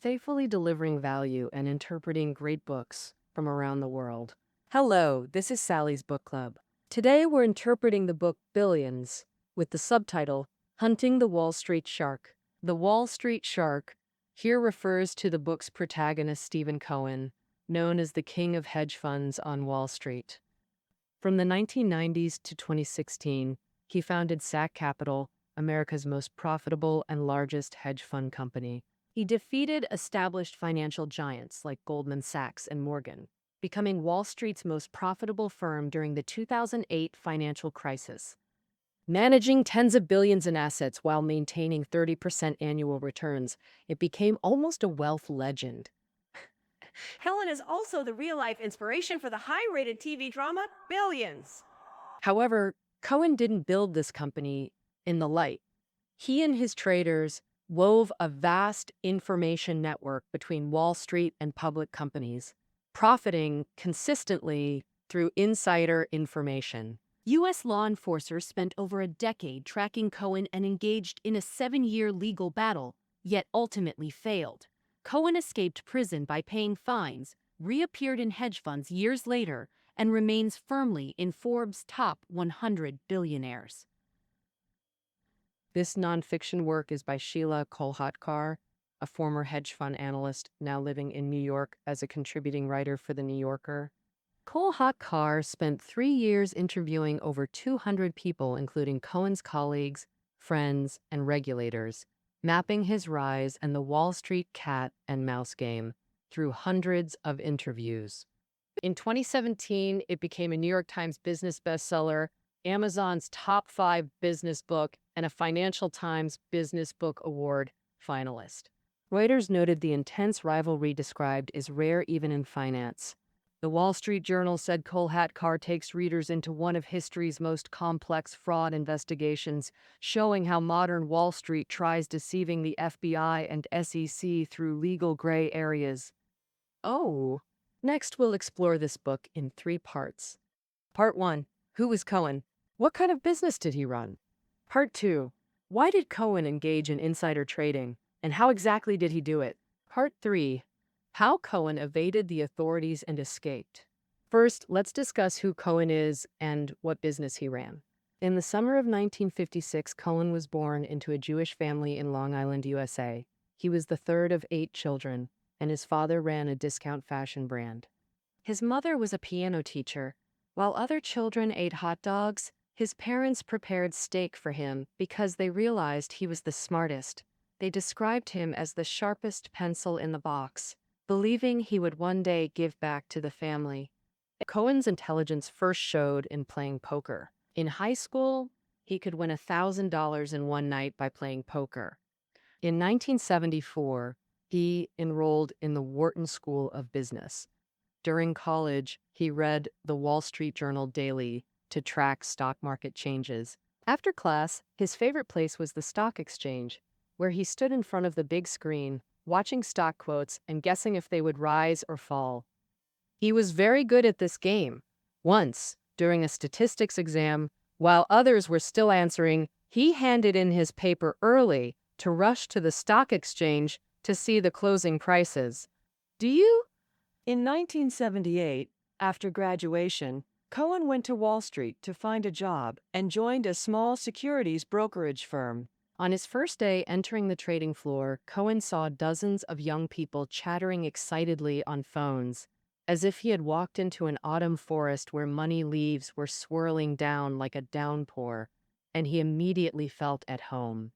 faithfully delivering value and interpreting great books from around the world. Hello, this is Sally's Book Club. Today we're interpreting the book Billions with the subtitle Hunting the Wall Street Shark. The Wall Street Shark here refers to the book's protagonist Stephen Cohen, known as the king of hedge funds on Wall Street. From the 1990s to 2016, he founded SAC Capital, America's most profitable and largest hedge fund company. He defeated established financial giants like Goldman Sachs and Morgan, becoming Wall Street's most profitable firm during the 2008 financial crisis. Managing tens of billions in assets while maintaining 30% annual returns, it became almost a wealth legend. Helen is also the real-life inspiration for the high-rated TV drama Billions. However, Cohen didn't build this company in the light. He and his traders wove a vast information network between Wall Street and public companies, profiting consistently through insider information. U.S. law enforcers spent over a decade tracking Cohen and engaged in a 7-year legal battle, yet ultimately failed. Cohen escaped prison by paying fines, reappeared in hedge funds years later, and remains firmly in Forbes' top 100 billionaires. This nonfiction work is by Sheila Kolhatkar, a former hedge fund analyst now living in New York as a contributing writer for The New Yorker. Kolhatkar spent 3 years interviewing over 200 people, including Cohen's colleagues, friends, and regulators, mapping his rise and the Wall Street cat and mouse game through hundreds of interviews. In 2017, it became a New York Times business bestseller, Amazon's top 5 business book, and a Financial Times Business Book Award finalist. Reuters noted the intense rivalry described is rare even in finance. The Wall Street Journal said Kolhatkar takes readers into one of history's most complex fraud investigations, showing how modern Wall Street tries deceiving the FBI and SEC through legal gray areas. Oh. Next, we'll explore this book in 3 parts. Part 1. Who was Cohen? What kind of business did he run? Part 2. Why did Cohen engage in insider trading, and how exactly did he do it? Part 3. How Cohen evaded the authorities and escaped. First, let's discuss who Cohen is and what business he ran. In the summer of 1956, Cohen was born into a Jewish family in Long Island, USA. He was the third of 8 children, and his father ran a discount fashion brand. His mother was a piano teacher. While other children ate hot dogs, his parents prepared steak for him because they realized he was the smartest. They described him as the sharpest pencil in the box, believing he would one day give back to the family. Cohen's intelligence first showed in playing poker. In high school, he could win $1,000 in one night by playing poker. In 1974, he enrolled in the Wharton School of Business. During college, he read the Wall Street Journal daily to track stock market changes. After class, his favorite place was the stock exchange, where he stood in front of the big screen, watching stock quotes and guessing if they would rise or fall. He was very good at this game. Once, during a statistics exam, while others were still answering, he handed in his paper early to rush to the stock exchange to see the closing prices. Do you? In 1978, after graduation, Cohen went to Wall Street to find a job and joined a small securities brokerage firm. On his first day entering the trading floor, Cohen saw dozens of young people chattering excitedly on phones, as if he had walked into an autumn forest where money leaves were swirling down like a downpour, and he immediately felt at home.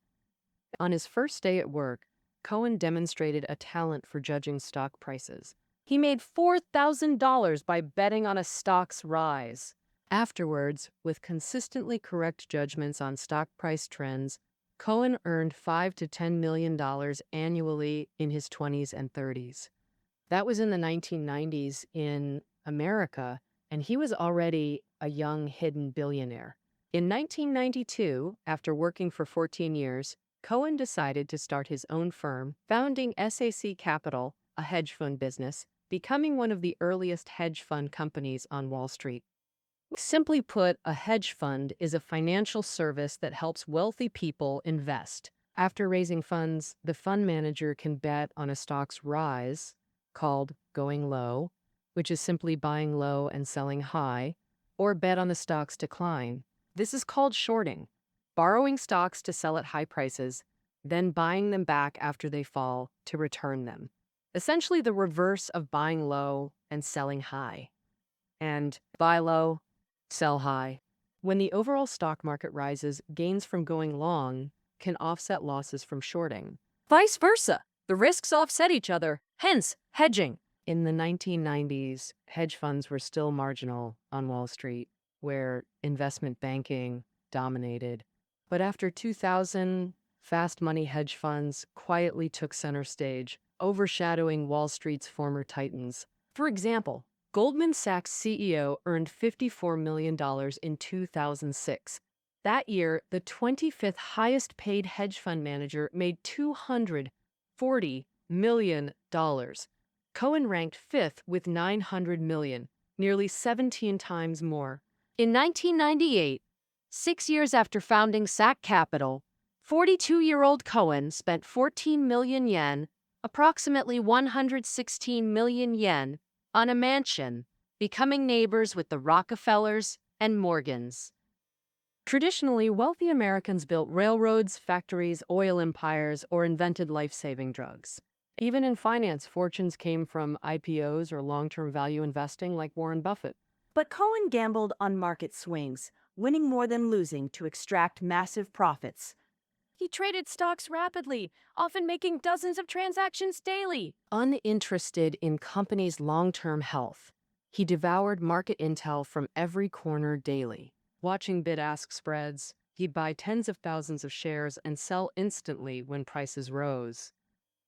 On his first day at work, Cohen demonstrated a talent for judging stock prices. He made $4,000 by betting on a stock's rise. Afterwards, with consistently correct judgments on stock price trends, Cohen earned $5 to $10 million annually in his 20s and 30s. That was in the 1990s in America, and he was already a young hidden billionaire. In 1992, after working for 14 years, Cohen decided to start his own firm, founding SAC Capital, a hedge fund business, becoming one of the earliest hedge fund companies on Wall Street. Simply put, a hedge fund is a financial service that helps wealthy people invest, After raising funds, the fund manager can bet on a stock's rise, called going low, which is simply buying low and selling high, or bet on the stock's decline. This is called shorting, borrowing stocks to sell at high prices, then buying them back after they fall to return them. Essentially the reverse of buying low and selling high. And buy low, sell high. When the overall stock market rises, gains from going long can offset losses from shorting. Vice versa. The risks offset each other, hence hedging. In the 1990s, hedge funds were still marginal on Wall Street, where investment banking dominated. But after 2000, fast money hedge funds quietly took center stage, overshadowing Wall Street's former titans. For example, Goldman Sachs CEO earned $54 million in 2006. That year, the 25th highest paid hedge fund manager made $240 million. Cohen ranked fifth with $900 million, nearly 17 times more. In 1998, 6 years after founding SAC Capital, 42-year-old Cohen spent 14 million yen, approximately 116 million yen, on a mansion, becoming neighbors with the Rockefellers and Morgans. Traditionally, wealthy Americans built railroads, factories, oil empires, or invented life-saving drugs. Even in finance, fortunes came from IPOs or long-term value investing like Warren Buffett. But Cohen gambled on market swings, winning more than losing to extract massive profits. He traded stocks rapidly, often making dozens of transactions daily. Uninterested in companies' long-term health, he devoured market intel from every corner daily. Watching bid-ask spreads, he'd buy tens of thousands of shares and sell instantly when prices rose.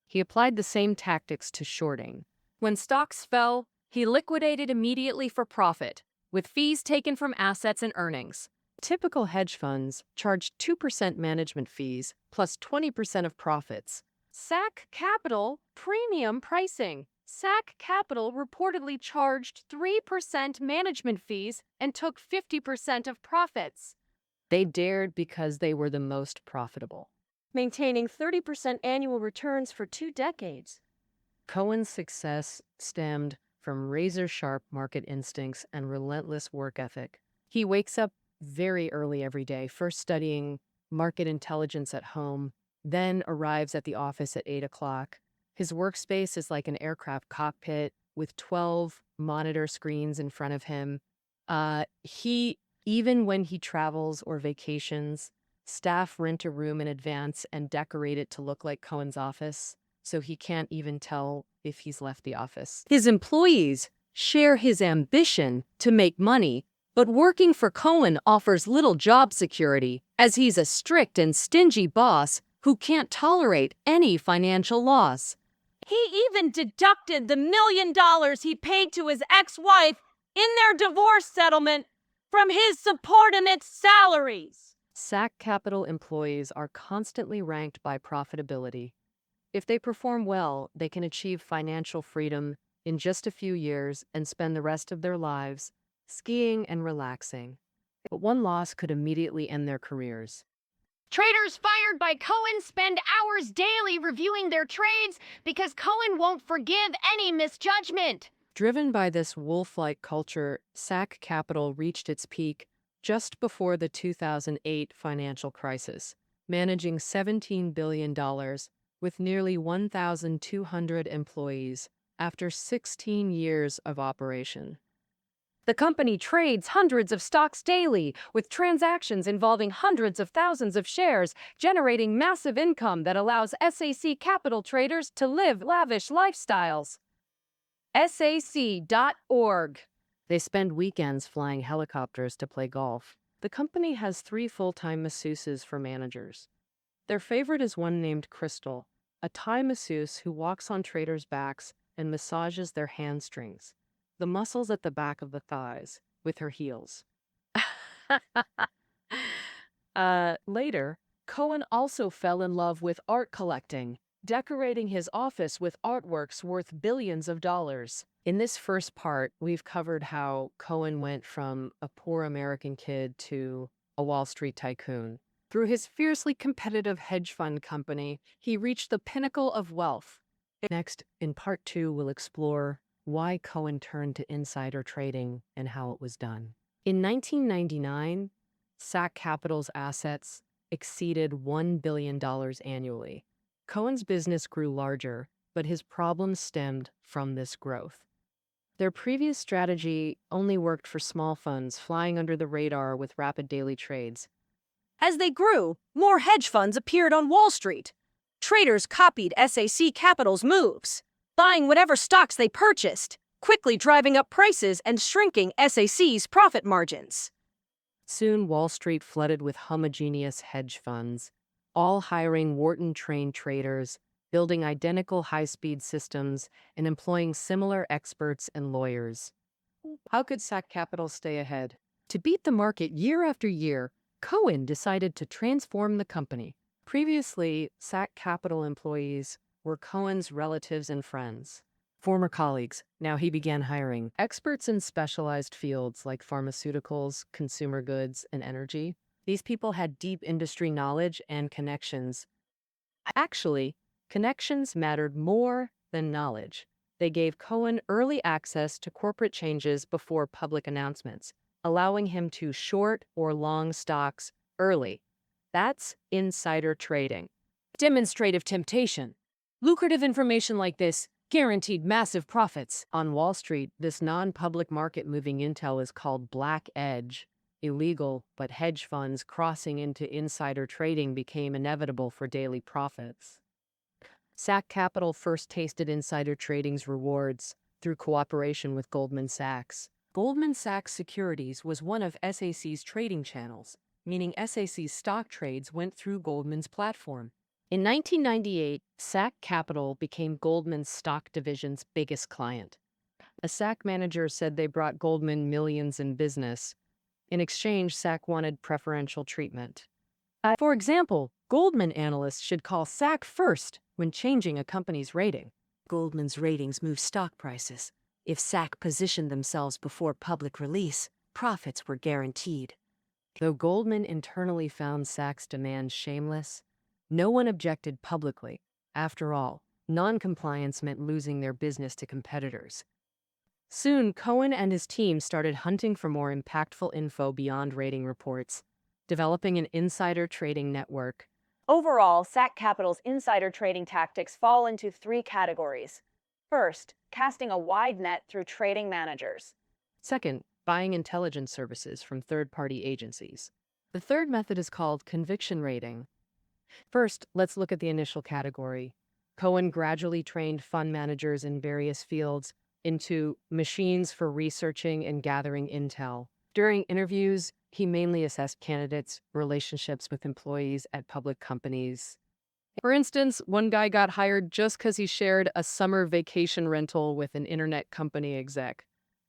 He applied the same tactics to shorting. When stocks fell, he liquidated immediately for profit, with fees taken from assets and earnings. Typical hedge funds charged 2% management fees plus 20% of profits. SAC Capital premium pricing. SAC Capital reportedly charged 3% management fees and took 50% of profits. They dared because they were the most profitable, Maintaining 30% annual returns for 2 decades. Cohen's success stemmed from razor-sharp market instincts and relentless work ethic. He wakes up very early every day, first studying market intelligence at home, then arrives at the office at 8 o'clock. His workspace is like an aircraft cockpit with 12 monitor screens in front of him. Even when he travels or vacations, staff rent a room in advance and decorate it to look like Cohen's office, so he can't even tell if he's left the office. His employees share his ambition to make money, but working for Cohen offers little job security, as he's a strict and stingy boss who can't tolerate any financial loss. He even deducted the $1 million he paid to his ex-wife in their divorce settlement from his subordinates' salaries. SAC Capital employees are constantly ranked by profitability. If they perform well, they can achieve financial freedom in just a few years and spend the rest of their lives skiing and relaxing. But one loss could immediately end their careers. Traders fired by Cohen spend hours daily reviewing their trades because Cohen won't forgive any misjudgment. Driven by this wolf-like culture, SAC Capital reached its peak just before the 2008 financial crisis, managing $17 billion with nearly 1,200 employees after 16 years of operation. The company trades hundreds of stocks daily, with transactions involving hundreds of thousands of shares, generating massive income that allows SAC Capital traders to live lavish lifestyles. SAC.org. They spend weekends flying helicopters to play golf. The company has 3 full-time masseuses for managers. Their favorite is one named Crystal, a Thai masseuse who walks on traders' backs and massages their hamstrings, the muscles at the back of the thighs, with her heels. Later, Cohen also fell in love with art collecting, decorating his office with artworks worth billions of dollars. In this first part, we've covered how Cohen went from a poor American kid to a Wall Street tycoon. Through his fiercely competitive hedge fund company, he reached the pinnacle of wealth. Next, in part 2, we'll explore why Cohen turned to insider trading and how it was done. In 1999, SAC Capital's assets exceeded $1 billion annually. Cohen's business grew larger, but his problems stemmed from this growth. Their previous strategy only worked for small funds flying under the radar with rapid daily trades. As they grew, more hedge funds appeared on Wall Street. Traders copied SAC Capital's moves, buying whatever stocks they purchased, quickly driving up prices and shrinking SAC's profit margins. Soon, Wall Street flooded with homogeneous hedge funds, all hiring Wharton-trained traders, building identical high-speed systems, and employing similar experts and lawyers. How could SAC Capital stay ahead? To beat the market year after year, Cohen decided to transform the company. Previously, SAC Capital employees were Cohen's relatives and friends, former colleagues. Now he began hiring experts in specialized fields like pharmaceuticals, consumer goods, and energy. These people had deep industry knowledge and connections. Actually, connections mattered more than knowledge. They gave Cohen early access to corporate changes before public announcements, allowing him to short or long stocks early. That's insider trading. Demonstrative temptation. Lucrative information like this guaranteed massive profits. On Wall Street, this non-public market-moving intel is called black edge. Illegal, but hedge funds crossing into insider trading became inevitable for daily profits. SAC Capital first tasted insider trading's rewards through cooperation with Goldman Sachs. Goldman Sachs Securities was one of SAC's trading channels, meaning SAC's stock trades went through Goldman's platform. In 1998, SAC Capital became Goldman's stock division's biggest client. A SAC manager said they brought Goldman millions in business. In exchange, SAC wanted preferential treatment. For example, Goldman analysts should call SAC first when changing a company's rating. Goldman's ratings move stock prices. If SAC positioned themselves before public release, profits were guaranteed. Though Goldman internally found SAC's demands shameless, no one objected publicly. After all, non-compliance meant losing their business to competitors. Soon, Cohen and his team started hunting for more impactful info beyond rating reports, developing an insider trading network. Overall, SAC Capital's insider trading tactics fall into 3 categories. First, casting a wide net through trading managers. Second, buying intelligence services from third-party agencies. The third method is called conviction rating. First, let's look at the initial category. Cohen gradually trained fund managers in various fields into machines for researching and gathering intel. During interviews, he mainly assessed candidates' relationships with employees at public companies. For instance, one guy got hired just because he shared a summer vacation rental with an internet company exec.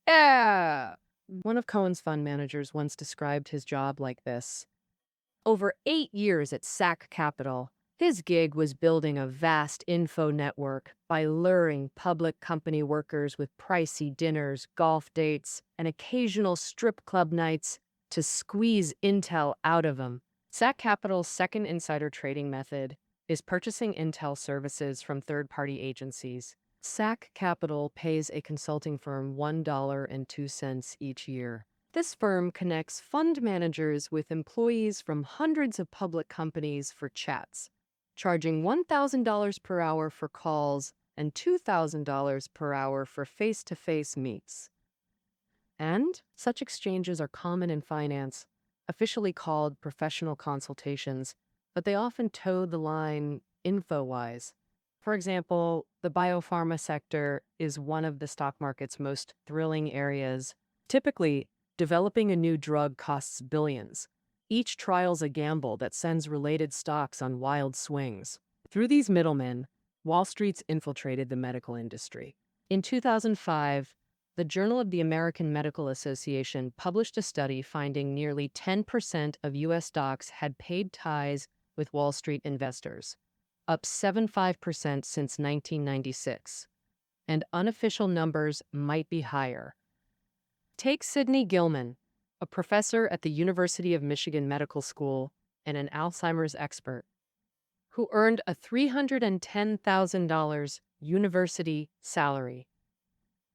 Yeah! One of Cohen's fund managers once described his job like this. Over 8 years at SAC Capital, his gig was building a vast info network by luring public company workers with pricey dinners, golf dates, and occasional strip club nights to squeeze intel out of them. SAC Capital's second insider trading method is purchasing intel services from third-party agencies. SAC Capital pays a consulting firm $1.02 each year. This firm connects fund managers with employees from hundreds of public companies for chats, charging $1,000 per hour for calls and $2,000 per hour for face-to-face meets. And such exchanges are common in finance, officially called professional consultations, but they often toe the line info-wise. For example, the biopharma sector is one of the stock market's most thrilling areas. Typically, developing a new drug costs billions. Each trial's a gamble that sends related stocks on wild swings. Through these middlemen, Wall Street's infiltrated the medical industry. In 2005, the Journal of the American Medical Association published a study finding nearly 10% of U.S. stocks had paid ties with Wall Street investors, up 75% since 1996. And unofficial numbers might be higher. Take Sidney Gilman, a professor at the University of Michigan Medical School and an Alzheimer's expert, who earned a $310,000 university salary.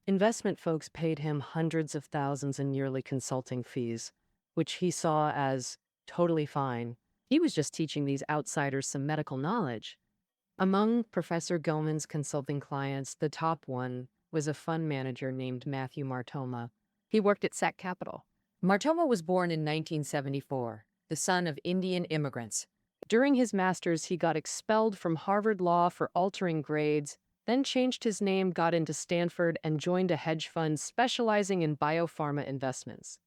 Investment folks paid him hundreds of thousands in yearly consulting fees, which he saw as totally fine. He was just teaching these outsiders some medical knowledge. Among Professor Gilman's consulting clients, the top one was a fund manager named Matthew Martoma. He worked at Sac Capital. Martoma was born in 1974, the son of Indian immigrants. During his master's, he got expelled from Harvard Law for altering grades, then changed his name, got into Stanford, and joined a hedge fund specializing in biopharma investments.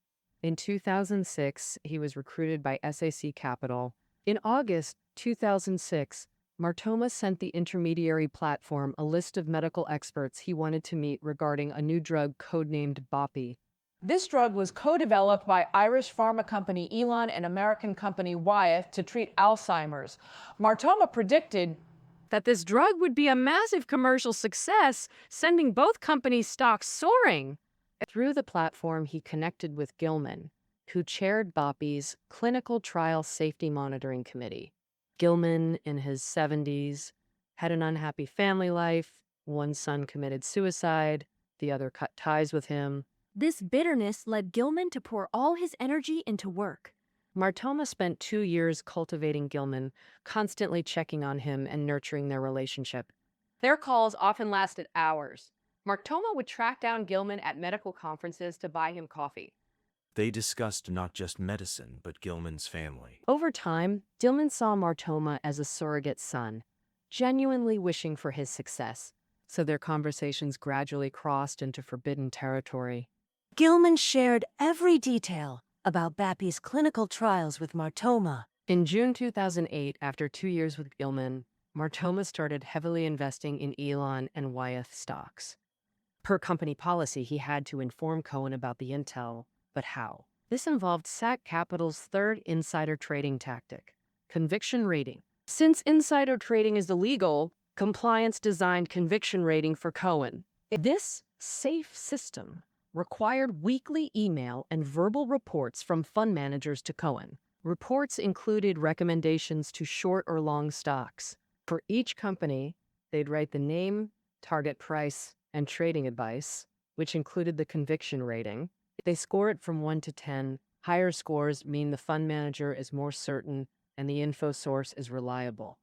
In 2006, he was recruited by SAC Capital. In August 2006, Martoma sent the intermediary platform a list of medical experts he wanted to meet regarding a new drug codenamed Bopi. This drug was co-developed by Irish pharma company Elon and American company Wyeth to treat Alzheimer's. Martoma predicted that this drug would be a massive commercial success, sending both companies' stocks soaring. Through the platform, he connected with Gilman, who chaired Bopi's Clinical Trial Safety Monitoring Committee. Gilman, in his 70s, had an unhappy family life. One son committed suicide, the other cut ties with him. This bitterness led Gilman to pour all his energy into work. Martoma spent 2 years cultivating Gilman, constantly checking on him and nurturing their relationship. Their calls often lasted hours. Martoma would track down Gilman at medical conferences to buy him coffee. They discussed not just medicine, but Gilman's family. Over time, Gilman saw Martoma as a surrogate son, genuinely wishing for his success, so their conversations gradually crossed into forbidden territory. Gilman shared every detail about Bopi's clinical trials with Martoma. In June 2008, after 2 years with Gilman, Martoma started heavily investing in Elon and Wyeth stocks. Per company policy, he had to inform Cohen about the intel, but how? This involved Sac Capital's third insider trading tactic, conviction rating. Since insider trading is illegal, compliance designed conviction rating for Cohen. This safe system required weekly email and verbal reports from fund managers to Cohen. Reports included recommendations to short or long stocks. For each company, they'd write the name, target price, and trading advice, which included the conviction rating. They score it from 1 to 10. Higher scores mean the fund manager is more certain and the info source is reliable.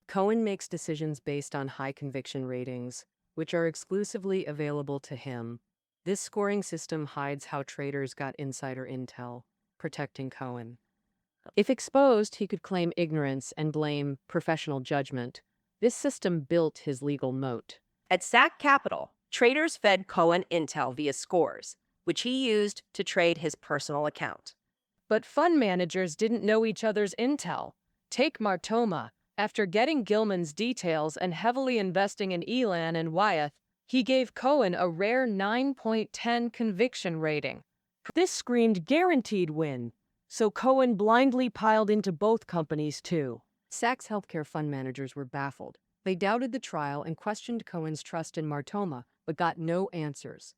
Cohen makes decisions based on high conviction ratings, which are exclusively available to him. This scoring system hides how traders got insider intel, protecting Cohen. If exposed, he could claim ignorance and blame professional judgment. This system built his legal moat. At Sac Capital, traders fed Cohen intel via scores, which he used to trade his personal account. But fund managers didn't know each other's intel. Take Martoma. After getting Gilman's details and heavily investing in Elon and Wyeth, he gave Cohen a rare 9.10 conviction rating. This screamed guaranteed win, so Cohen blindly piled into both companies too. Sachs healthcare fund managers were baffled. They doubted the trial and questioned Cohen's trust in Martoma, but got no answers.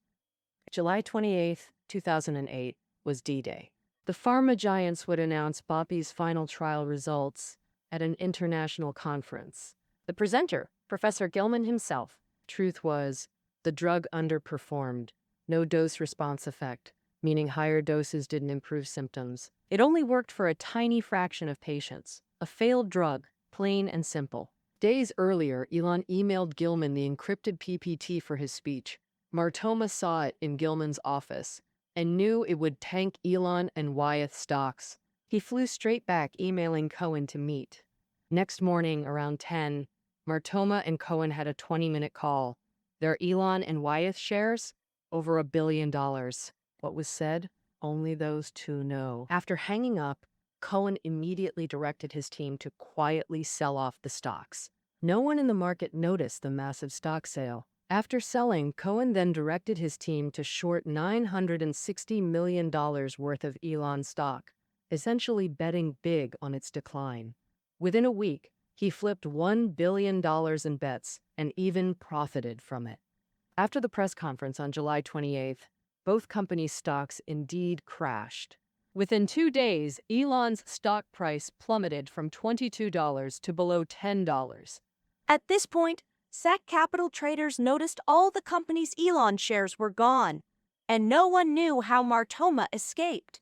July 28, 2008, was D-Day. The pharma giants would announce Bopi's final trial results at an international conference. The presenter, Professor Gilman himself. Truth was, the drug underperformed. No dose-response effect, meaning higher doses didn't improve symptoms. It only worked for a tiny fraction of patients. A failed drug, plain and simple. Days earlier, Elon emailed Gilman the encrypted PPT for his speech. Martoma saw it in Gilman's office and knew it would tank Elon and Wyeth stocks. He flew straight back, emailing Cohen to meet. Next morning, around 10, Martoma and Cohen had a 20-minute call. Their Elon and Wyeth shares? Over $1 billion. What was said? Only those two know. After hanging up, Cohen immediately directed his team to quietly sell off the stocks. No one in the market noticed the massive stock sale. After selling, Cohen then directed his team to short $960 million worth of Elon stock, essentially betting big on its decline. Within a week, he flipped $1 billion in bets and even profited from it. After the press conference on July 28th, both companies' stocks indeed crashed. Within 2 days, Elon's stock price plummeted from $22 to below $10. At this point, SAC Capital traders noticed all the company's Elon shares were gone, and no one knew how Martoma escaped.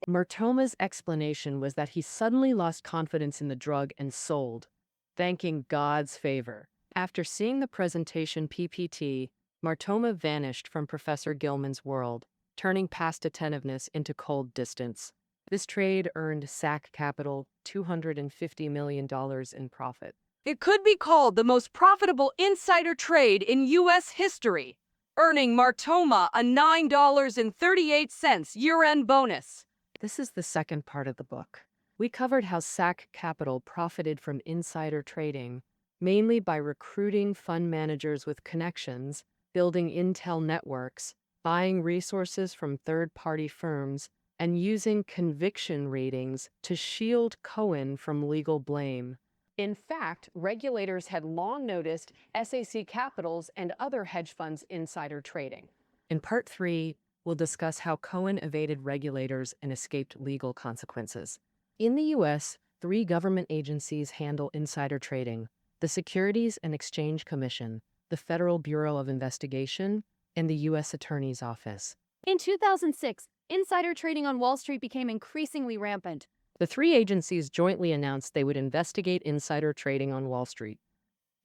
Martoma's explanation was that he suddenly lost confidence in the drug and sold, thanking God's favor. After seeing the presentation PPT, Martoma vanished from Professor Gilman's world, turning past attentiveness into cold distance. This trade earned SAC Capital $250 million in profit. It could be called the most profitable insider trade in U.S. history, earning Martoma a $9.38 year-end bonus. This is the second part of the book. We covered how SAC Capital profited from insider trading, mainly by recruiting fund managers with connections, building intel networks, buying resources from third-party firms, and using conviction ratings to shield Cohen from legal blame. In fact, regulators had long noticed SAC Capital's and other hedge funds' insider trading. In Part 3, we'll discuss how Cohen evaded regulators and escaped legal consequences. In the U.S., 3 government agencies handle insider trading: the Securities and Exchange Commission, the Federal Bureau of Investigation, and the U.S. Attorney's Office. In 2006, insider trading on Wall Street became increasingly rampant. The 3 agencies jointly announced they would investigate insider trading on Wall Street.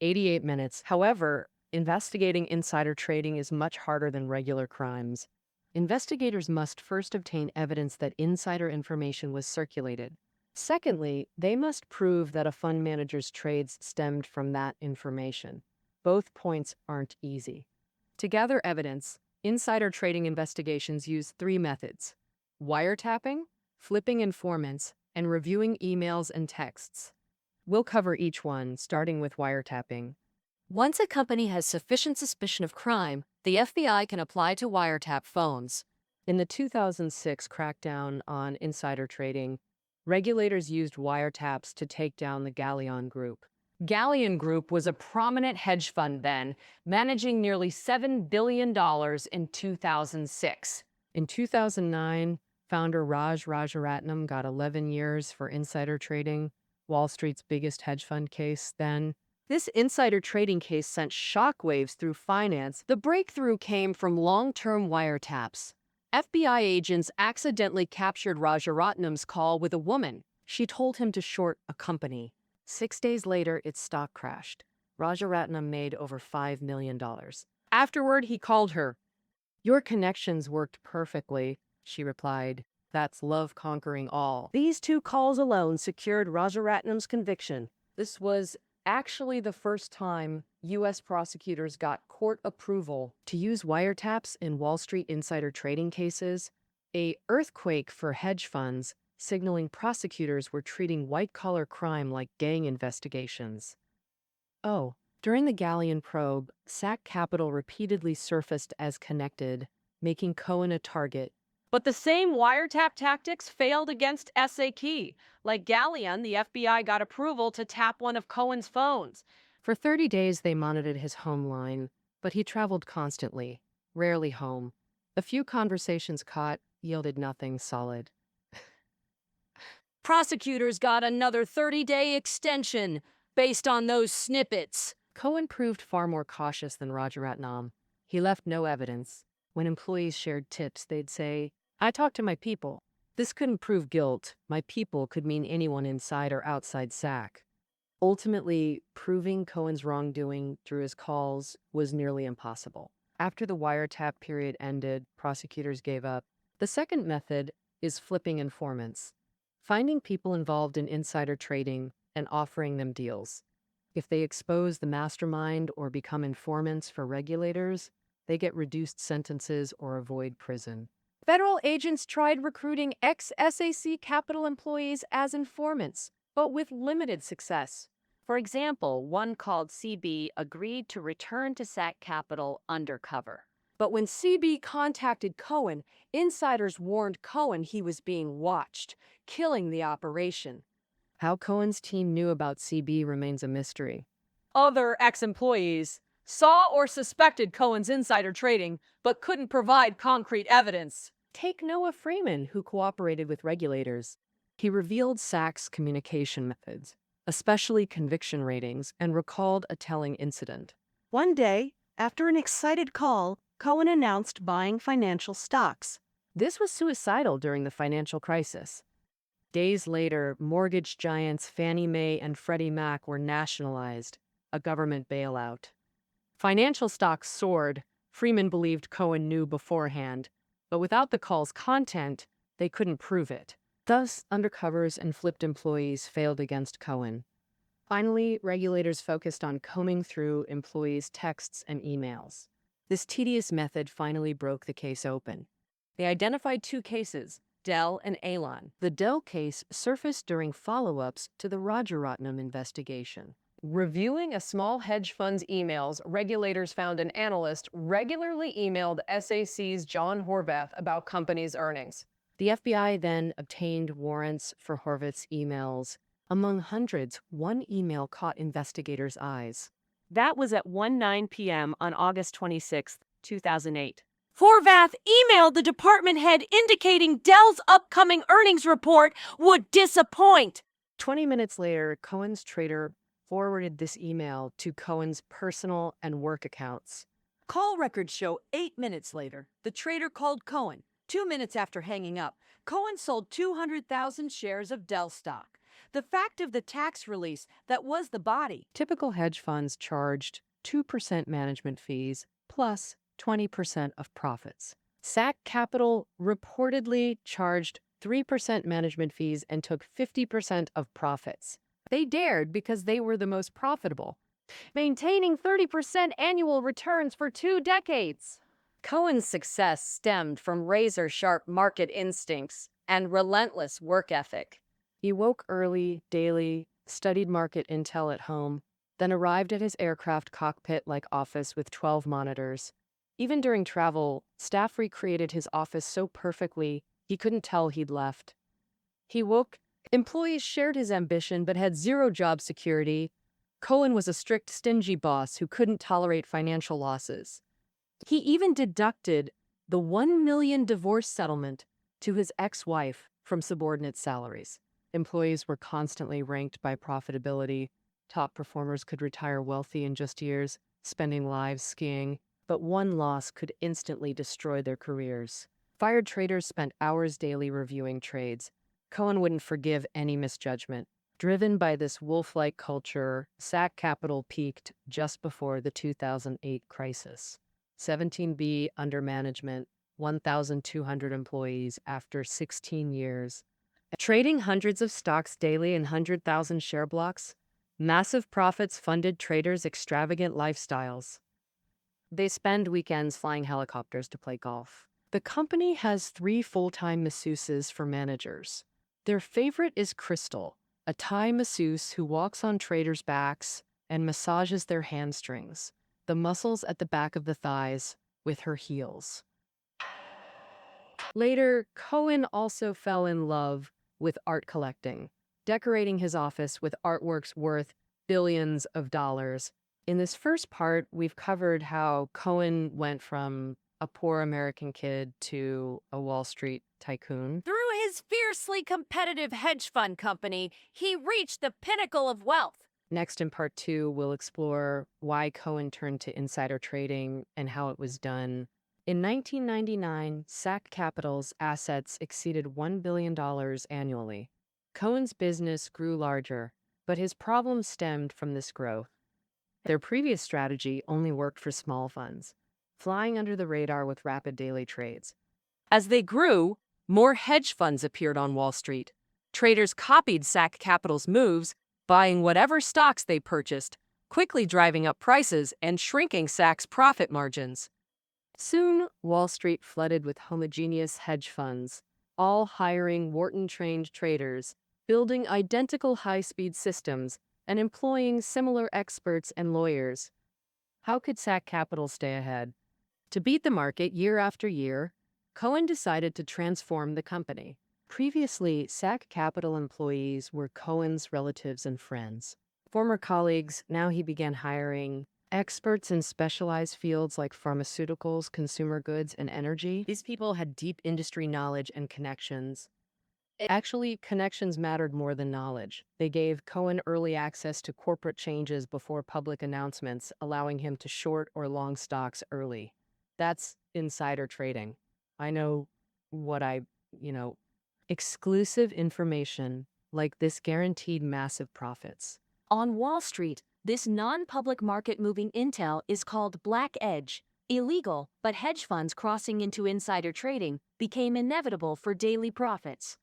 88 minutes. However, investigating insider trading is much harder than regular crimes. Investigators must first obtain evidence that insider information was circulated. Secondly, they must prove that a fund manager's trades stemmed from that information. Both points aren't easy. To gather evidence, insider trading investigations use 3 methods: wiretapping, flipping informants, and reviewing emails and texts. We'll cover each one, starting with wiretapping. Once a company has sufficient suspicion of crime, the FBI can apply to wiretap phones. In the 2006 crackdown on insider trading, regulators used wiretaps to take down the Galleon Group. Galleon Group was a prominent hedge fund then, managing nearly $7 billion in 2006. In 2009, founder Raj Rajaratnam got 11 years for insider trading, Wall Street's biggest hedge fund case then. This insider trading case sent shockwaves through finance. The breakthrough came from long-term wiretaps. FBI agents accidentally captured Rajaratnam's call with a woman. She told him to short a company. 6 days later, its stock crashed. Rajaratnam made over $5 million. Afterward, he called her. "Your connections worked perfectly," she replied. "That's love conquering all." These 2 calls alone secured Rajaratnam's conviction. This was actually the first time U.S. prosecutors got court approval to use wiretaps in Wall Street insider trading cases, an earthquake for hedge funds, signaling prosecutors were treating white-collar crime like gang investigations. Oh, during the Galleon probe, SAC Capital repeatedly surfaced as connected, making Cohen a target. But the same wiretap tactics failed against SAC. Like Galleon, the FBI got approval to tap one of Cohen's phones. For 30 days, they monitored his home line, but he traveled constantly, rarely home. A few conversations caught yielded nothing solid. Prosecutors got another 30-day extension based on those snippets. Cohen proved far more cautious than Rajaratnam. He left no evidence. When employees shared tips, they'd say, "I talked to my people." This couldn't prove guilt. My people could mean anyone inside or outside SAC. Ultimately, proving Cohen's wrongdoing through his calls was nearly impossible. After the wiretap period ended, prosecutors gave up. The second method is flipping informants, finding people involved in insider trading and offering them deals. If they expose the mastermind or become informants for regulators, they get reduced sentences or avoid prison. Federal agents tried recruiting ex-SAC Capital employees as informants, but with limited success. For example, one called CB agreed to return to SAC Capital undercover. But when CB contacted Cohen, insiders warned Cohen he was being watched, killing the operation. How Cohen's team knew about CB remains a mystery. Other ex-employees saw or suspected Cohen's insider trading, but couldn't provide concrete evidence. Take Noah Freeman, who cooperated with regulators. He revealed Sachs' communication methods, especially conviction ratings, and recalled a telling incident. One day, after an excited call, Cohen announced buying financial stocks. This was suicidal during the financial crisis. Days later, mortgage giants Fannie Mae and Freddie Mac were nationalized, a government bailout. Financial stocks soared. Freeman believed Cohen knew beforehand, but without the call's content, they couldn't prove it. Thus, undercovers and flipped employees failed against Cohen. Finally, regulators focused on combing through employees' texts and emails. This tedious method finally broke the case open. They identified two cases, Dell and Elon. The Dell case surfaced during follow-ups to the Rajaratnam investigation. Reviewing a small hedge fund's emails, regulators found an analyst regularly emailed SAC's John Horvath about companies' earnings. The FBI then obtained warrants for Horvath's emails. Among hundreds, one email caught investigators' eyes. That was at 1:09 p.m. on August 26, 2008. Horvath emailed the department head indicating Dell's upcoming earnings report would disappoint. 20 minutes later, Cohen's trader forwarded this email to Cohen's personal and work accounts. Call records show 8 minutes later, the trader called Cohen. 2 minutes after hanging up, Cohen sold 200,000 shares of Dell stock. The fact of the tax release that was the body. Typical hedge funds charged 2% management fees plus 20% of profits. SAC Capital reportedly charged 3% management fees and took 50% of profits. They dared because they were the most profitable, Maintaining 30% annual returns for 2 decades. Cohen's success stemmed from razor-sharp market instincts and relentless work ethic. He woke early, daily, studied market intel at home, then arrived at his aircraft cockpit-like office with 12 monitors. Even during travel, staff recreated his office so perfectly he couldn't tell he'd left. Employees shared his ambition but had zero job security. Cohen was a strict, stingy boss who couldn't tolerate financial losses. He even deducted the $1 million divorce settlement to his ex-wife from subordinate salaries. Employees were constantly ranked by profitability. Top performers could retire wealthy in just years, spending lives skiing, but one loss could instantly destroy their careers. Fired traders spent hours daily reviewing trades. Cohen wouldn't forgive any misjudgment. Driven by this wolf-like culture, SAC Capital peaked just before the 2008 crisis. 17B under management, 1,200 employees after 16 years. Trading hundreds of stocks daily in 100,000 share blocks, massive profits funded traders' extravagant lifestyles. They spend weekends flying helicopters to play golf. The company has 3 full-time masseuses for managers. Their favorite is Crystal, a Thai masseuse who walks on traders' backs and massages their hamstrings, the muscles at the back of the thighs, with her heels. Later, Cohen also fell in love with art collecting, decorating his office with artworks worth billions of dollars. In this first part, we've covered how Cohen went from a poor American kid to a Wall Street tycoon. Through his fiercely competitive hedge fund company, he reached the pinnacle of wealth. Next, in part 2, we'll explore why Cohen turned to insider trading and how it was done. In 1999, SAC Capital's assets exceeded $1 billion annually. Cohen's business grew larger, but his problems stemmed from this growth. Their previous strategy only worked for small funds, flying under the radar with rapid daily trades. As they grew, more hedge funds appeared on Wall Street. Traders copied SAC Capital's moves, buying whatever stocks they purchased, quickly driving up prices and shrinking SAC's profit margins. Soon, Wall Street flooded with homogeneous hedge funds, all hiring Wharton-trained traders, building identical high-speed systems, and employing similar experts and lawyers. How could SAC Capital stay ahead? To beat the market year after year, Cohen decided to transform the company. Previously, SAC Capital employees were Cohen's relatives and friends. Former colleagues, now he began hiring experts in specialized fields like pharmaceuticals, consumer goods, and energy. These people had deep industry knowledge and connections. Actually, connections mattered more than knowledge. They gave Cohen early access to corporate changes before public announcements, allowing him to short or long stocks early. That's insider trading. I know what you know, exclusive information like this guaranteed massive profits. On Wall Street, this non-public market moving intel is called black edge. Illegal, but hedge funds crossing into insider trading became inevitable for daily profits.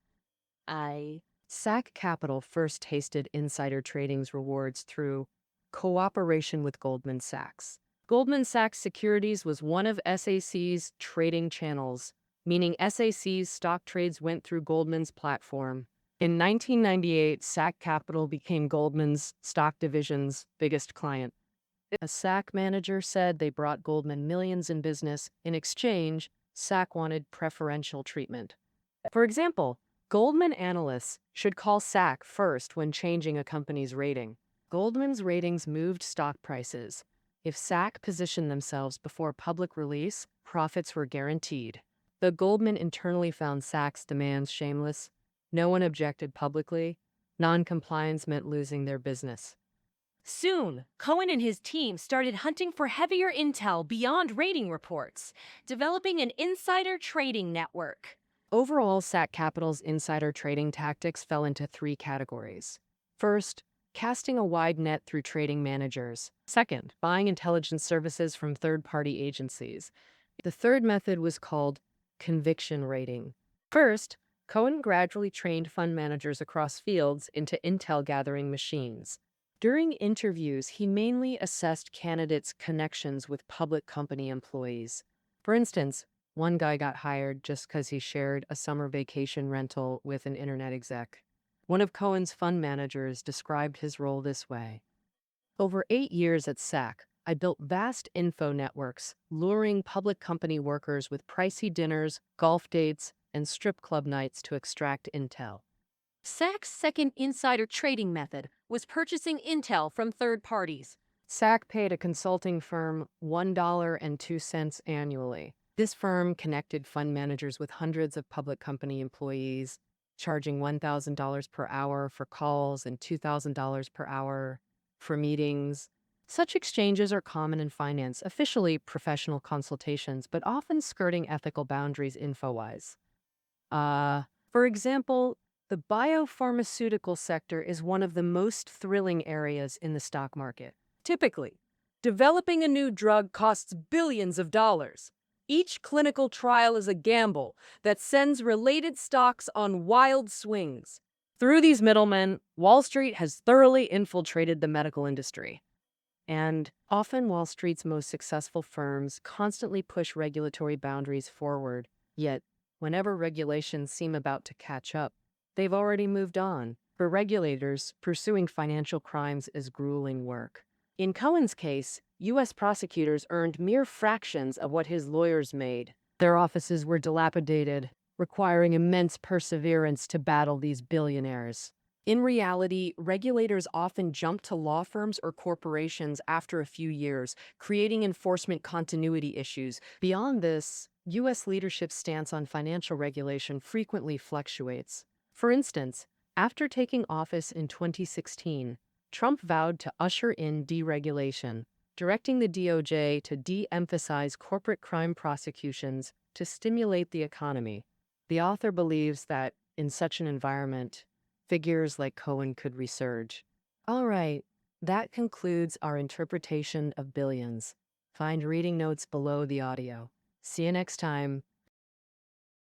SAC Capital first tasted insider trading's rewards through cooperation with Goldman Sachs. Goldman Sachs Securities was one of SAC's trading channels, meaning SAC's stock trades went through Goldman's platform. In 1998, SAC Capital became Goldman's stock division's biggest client. A SAC manager said they brought Goldman millions in business. In exchange, SAC wanted preferential treatment. For example, Goldman analysts should call SAC first when changing a company's rating. Goldman's ratings moved stock prices. If SAC positioned themselves before public release, profits were guaranteed. But Goldman internally found SAC's demands shameless. No one objected publicly. Non-compliance meant losing their business. Soon, Cohen and his team started hunting for heavier intel beyond rating reports, developing an insider trading network. Overall, SAC Capital's insider trading tactics fell into three categories. First, casting a wide net through trading managers. Second, buying intelligence services from third-party agencies. The third method was called conviction rating. First, Cohen gradually trained fund managers across fields into intel-gathering machines. During interviews, he mainly assessed candidates' connections with public company employees. For instance, one guy got hired just because he shared a summer vacation rental with an internet exec. One of Cohen's fund managers described his role this way. Over 8 years at SAC, I built vast info networks, luring public company workers with pricey dinners, golf dates, and strip club nights to extract intel. SAC's second insider trading method was purchasing intel from third parties. SAC paid a consulting firm $1.02 annually. This firm connected fund managers with hundreds of public company employees, charging $1,000 per hour for calls and $2,000 per hour for meetings. Such exchanges are common in finance, officially professional consultations, but often skirting ethical boundaries info-wise. For example, the biopharmaceutical sector is one of the most thrilling areas in the stock market. Typically, developing a new drug costs billions of dollars. Each clinical trial is a gamble that sends related stocks on wild swings. Through these middlemen, Wall Street has thoroughly infiltrated the medical industry. And often Wall Street's most successful firms constantly push regulatory boundaries forward. Yet, whenever regulations seem about to catch up, they've already moved on. For regulators, pursuing financial crimes is grueling work. In Cohen's case, U.S. prosecutors earned mere fractions of what his lawyers made. Their offices were dilapidated, requiring immense perseverance to battle these billionaires. In reality, regulators often jump to law firms or corporations after a few years, creating enforcement continuity issues. Beyond this, U.S. leadership's stance on financial regulation frequently fluctuates. For instance, after taking office in 2016, Trump vowed to usher in deregulation, directing the DOJ to de-emphasize corporate crime prosecutions to stimulate the economy. The author believes that, in such an environment, figures like Cohen could resurge. All right, that concludes our interpretation of billions. Find reading notes below the audio. See you next time.